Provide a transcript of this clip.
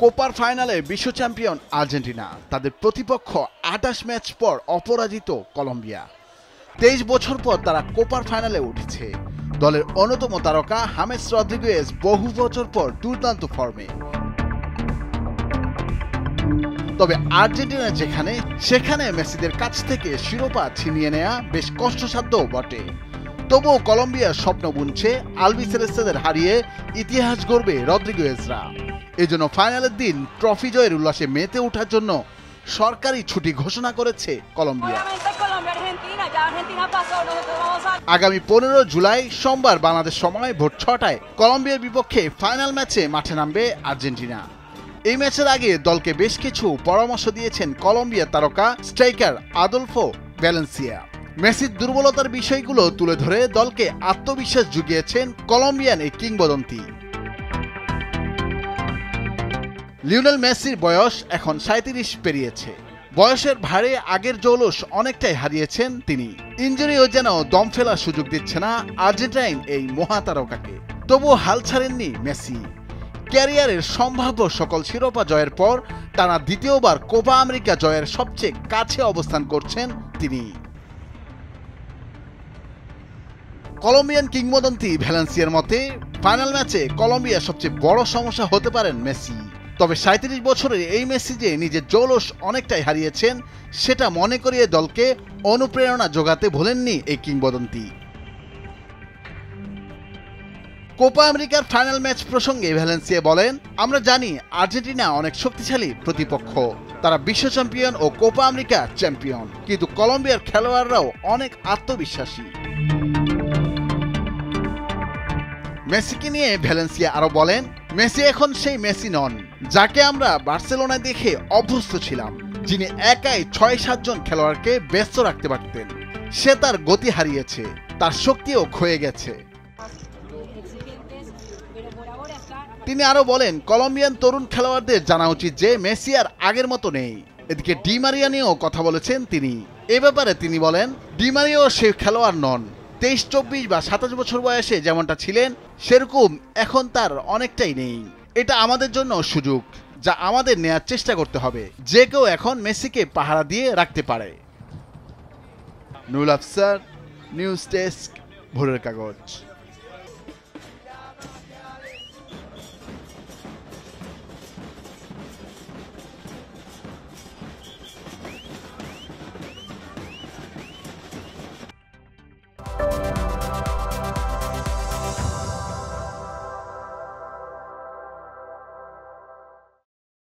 কোপার ফাইনালে বিশ্ব champion Argentina, তাদের প্রতিপক্ষ ২৮ ম্যাচ পর অপরাজিত কলম্বিয়া। ২৩ বছর পর তারা কোপার ফাইনালে উঠেছে। দলের অন্যতম তারকা হামেস রদ্রিগেজ বহু বছর পর দুর্দান্ত ফর্মে। তবে আর্জেন্টিনা যেখানে, সেখানে মেসিদের কাছ থেকে শিরোপা ছিনিয়ে নেওয়া বেশ কষ্টসাধ্যও বটে। তবুও কলম্বিয়ার স্বপ্ন বুনছে আলবিসেলেস্তেদের হারিয়ে ইতিহাস গড়বে রদ্রিগেজরা। এজন্য ফাইনালের দিন ট্রফি জয়ের উল্লাসে মেতে ওঠার জন্য সরকারি ছুটি ঘোষণা করেছে কলম্বিয়া। আগামী 15 জুলাই সোমবার বাংলাদেশ সময় ভোর 6টায় কলম্বিয়ার বিপক্ষে ফাইনাল ম্যাচে মাঠে নামবে আর্জেন্টিনা। এই ম্যাচের আগে দলকে বেশ কিছু পরামর্শ দিয়েছেন কলম্বিয়ার তারকা স্ট্রাইকার আদলফো ভ্যালেন্সিয়া। মেসির দুর্বলতার বিষয়গুলো তুলে ধরে দলকে আত্মবিশ্বাস জুগিয়েছেন কলম্বিয়ান এই কিংবদন্তি। লিওনেল মেসির বয়স এখন 37 পেরিয়েছে। বয়সের ভারে আগের জৌলুস অনেকটাই হারিয়েছেন তিনি। ইনজুরিও যেন দম ফেলার সুযোগ দিচ্ছে না আর্জেন্টাইন এই মহাতারকাকে। তবুও হাল ছাড়েননি মেসি। ক্যারিয়ারের সম্ভাব্য সকল শিরোপা জয়ের পর টানা দ্বিতীয়বার কোপা আমেরিকা জয়ের সবচেয়ে কাছে অবস্থান করছেন তিনি। কলম্বিয়ান কিংবদন্তি ভ্যালেন্সিয়ার মতে ফাইনাল ম্যাচে কলম্বিয়ার সবচেয়ে বড় সমস্যা হতে পারেন মেসি। তবে 37 বছরের এই মেসি যে নিজের জৌলুস অনেকটাই হারিয়েছেন, সেটা মনে করিয়ে দলকে অনুপ্রেরণা যোগাতে ভোলেননি এই কিংবদন্তি। কোপা আমেরিকার ফাইনাল ম্যাচ প্রসঙ্গে ভ্যালেন্সিয়া বলেন, আমরা জানি আর্জেন্টিনা অনেক শক্তিশালী প্রতিপক্ষ, তারা বিশ্ব চ্যাম্পিয়ন ও কোপা আমেরিকা চ্যাম্পিয়ন, কিন্তু কলম্বিয়ার খেলোয়াড়রাও অনেক আত্মবিশ্বাসী। মেসিকে নিয়ে ভ্যালেন্সিয়া আরো বলেন, মেসি এখন সেই মেসি নন যাকে আমরা বার্সেলোনায় দেখে অভ্যস্ত ছিলাম, যিনি একাই ৬-৭ জন খেলোয়াড়কে ব্যস্ত রাখতে পারতেন। সে তার গতি হারিয়েছে, তার শক্তিও ক্ষয়ে গেছে। তিনি আরো বলেন, কলম্বিয়ান তরুণ খেলোয়াড়দের জানা উচিত যে মেসি আর আগের মতো নেই। এদিকে ডি মারিয়া নিয়েও কথা বলেছেন তিনি। এ ব্যাপারে তিনি বলেন, ডি মারিয়াও সে খেলোয়াড় নন। 23, 24 বা 27 বছর বয়সে যেমনটা ছিলেন সেরকম এখন তার অনেকটাই নেই। এটা আমাদের জন্য সুযোগ, যা আমাদের নেয়ার চেষ্টা করতে হবে। যে কেউ এখন মেসিকে পাহারা দিয়ে রাখতে পারে। নুরুল আফসার, নিউজ ডেস্ক, ভোরের কাগজ।